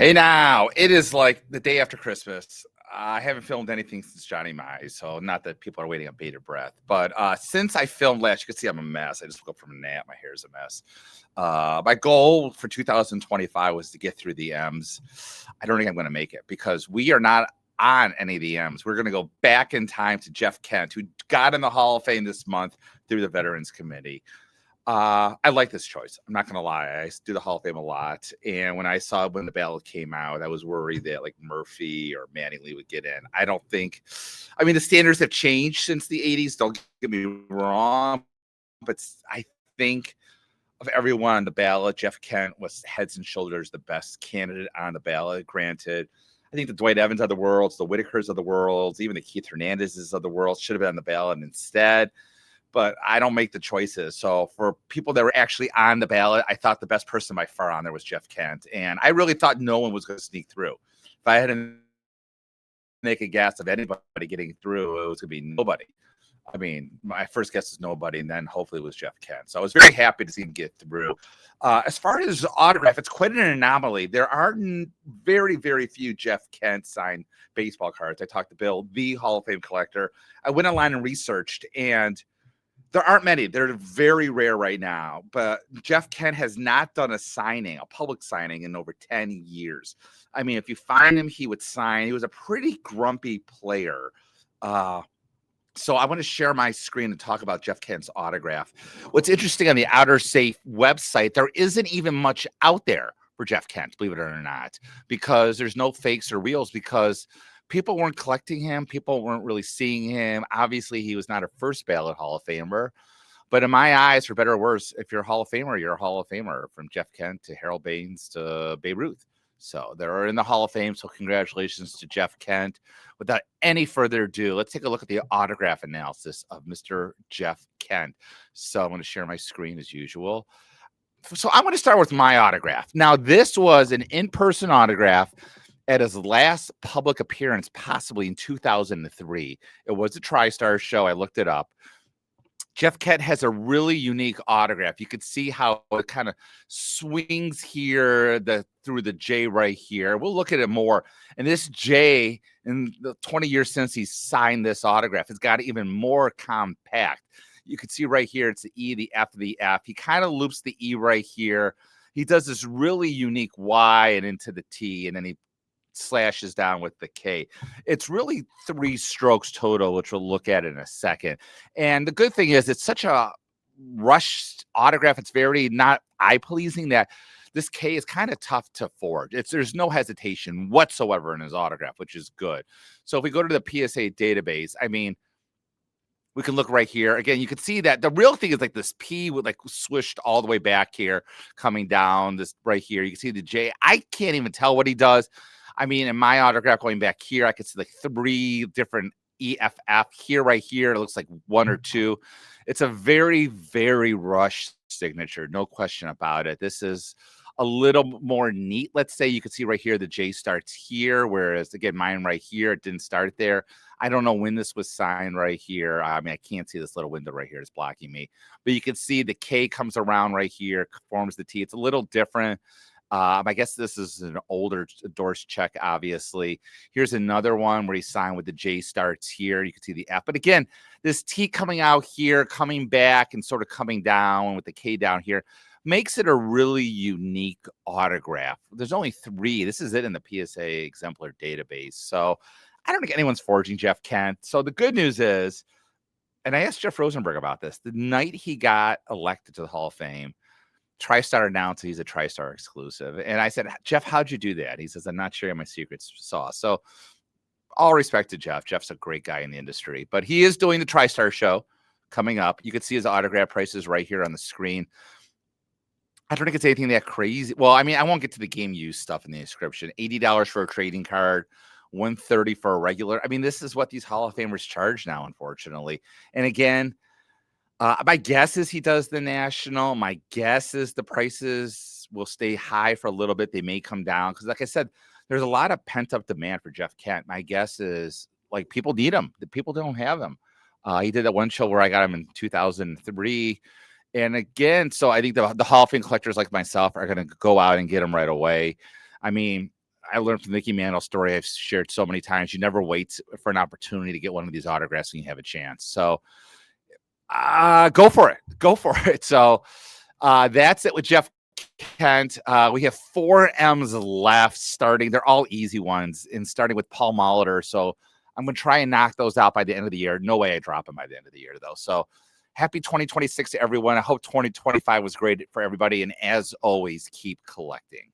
Hey now, it is like the day after Christmas. I haven't filmed anything since Johnny Mai, so not that people are waiting on bated breath. But since I filmed last, you can see I'm a mess. I just woke up from a nap. My hair's a mess. My goal for 2025 was to get through the M's. I don't think I'm going to make it because we are not on any of the M's. We're going to go back in time to Jeff Kent, who got in the Hall of Fame this month through the Veterans Committee. I like this choice. I'm not gonna lie. I do the Hall of Fame a lot, and when the ballot came out, I was worried that like Murphy or Mattingly would get in. I don't think. I mean, the standards have changed since the '80s. Don't get me wrong, but I think of everyone on the ballot, Jeff Kent was heads and shoulders the best candidate on the ballot. Granted, I think the Dwight Evans of the world, the Whitakers of the world, even the Keith Hernandezes of the world should have been on the ballot instead. But I don't make the choices. So for people that were actually on the ballot, I thought the best person by far on there was Jeff Kent. And I really thought no one was going to sneak through. If I had to make a guess of anybody getting through, it was going to be nobody. I mean, my first guess is nobody, and then hopefully it was Jeff Kent. So I was very happy to see him get through. As far as autograph, it's quite an anomaly. There are very, very few Jeff Kent signed baseball cards. I talked to Bill, the Hall of Fame collector. I went online and researched, and there aren't many. They're very rare right now. But Jeff Kent has not done a public signing, in over 10 years. I mean, if you find him, he would sign. He was a pretty grumpy player. So I want to share my screen and talk about Jeff Kent's autograph. What's interesting on the Outer Safe website, there isn't even much out there for Jeff Kent, believe it or not, because there's no fakes or reals, because people weren't collecting him. People weren't really seeing him. Obviously, he was not a first ballot Hall of Famer. But in my eyes, for better or worse, if you're a Hall of Famer, you're a Hall of Famer, from Jeff Kent to Harold Baines to Babe Ruth. So they're in the Hall of Fame. So congratulations to Jeff Kent. Without any further ado, let's take a look at the autograph analysis of Mr. Jeff Kent. So I'm going to share my screen as usual. So I'm going to start with my autograph. Now, this was an in-person autograph at his last public appearance, possibly in 2003. It was a TriStar show. I looked it up. Jeff Kent has a really unique autograph. You could see how it kind of swings here through the J right here. We'll look at it more. And this J, in the 20 years since he signed this autograph, has got even more compact. You can see right here, it's the E, the F, the F. He kind of loops the E right here. He does this really unique Y and into the T, and then he slashes down with the K. It's really 3 strokes total, which we'll look at in a second. And the good thing is it's such a rushed autograph. It's very not eye-pleasing that this K is kind of tough to forge. There's no hesitation whatsoever in his autograph, which is good. So if we go to the PSA database, I mean, we can look right here. Again, you can see that the real thing is like this P with like swished all the way back here, coming down this right here. You can see the J. I can't even tell what he does. I mean, in my autograph going back here, I could see like 3 different EFF here, right here. It looks like 1 or 2. It's a very, very rushed signature. No question about it. This is a little more neat. Let's say you can see right here, the J starts here, whereas again, mine right here, it didn't start there. I don't know when this was signed right here. I mean, I can't see this little window right here. It's blocking me. But you can see the K comes around right here, forms the T. It's a little different. I guess this is an older Dorsey check, obviously. Here's another one where he signed with the J starts here. You can see the F. But again, this T coming out here, coming back, and sort of coming down with the K down here makes it a really unique autograph. There's only 3. This is it in the PSA exemplar database. So I don't think anyone's forging Jeff Kent. So the good news is, and I asked Jeff Rosenberg about this, the night he got elected to the Hall of Fame, TriStar announced he's a TriStar exclusive. And I said, Jeff, how'd you do that? He says, I'm not sharing my secret sauce. So all respect to Jeff. Jeff's a great guy in the industry, but he is doing the TriStar show coming up. You can see his autograph prices right here on the screen. I don't think it's anything that crazy. Well, I mean, I won't get to the game use stuff in the description. $80 for a trading card, $130 for a regular. I mean, this is what these Hall of Famers charge now, unfortunately. And again, my guess is he does the national. My guess is the prices will stay high for a little bit. They may come down because, like I said, there's a lot of pent-up demand for Jeff Kent. My guess is, like, people need him. The people don't have him. He did that one show where I got him in 2003. And again, so I think the Hall of Fame collectors like myself are going to go out and get him right away. I mean, I learned from the Mickey Mantle story I've shared so many times. You never wait for an opportunity to get one of these autographs when you have a chance. So go for it. Go for it. So that's it with Jeff Kent. We have 4 M's left starting. They're all easy ones, and starting with Paul Molitor. So I'm going to try and knock those out by the end of the year. No way I drop them by the end of the year, though. So happy 2026 to everyone. I hope 2025 was great for everybody. And as always, keep collecting.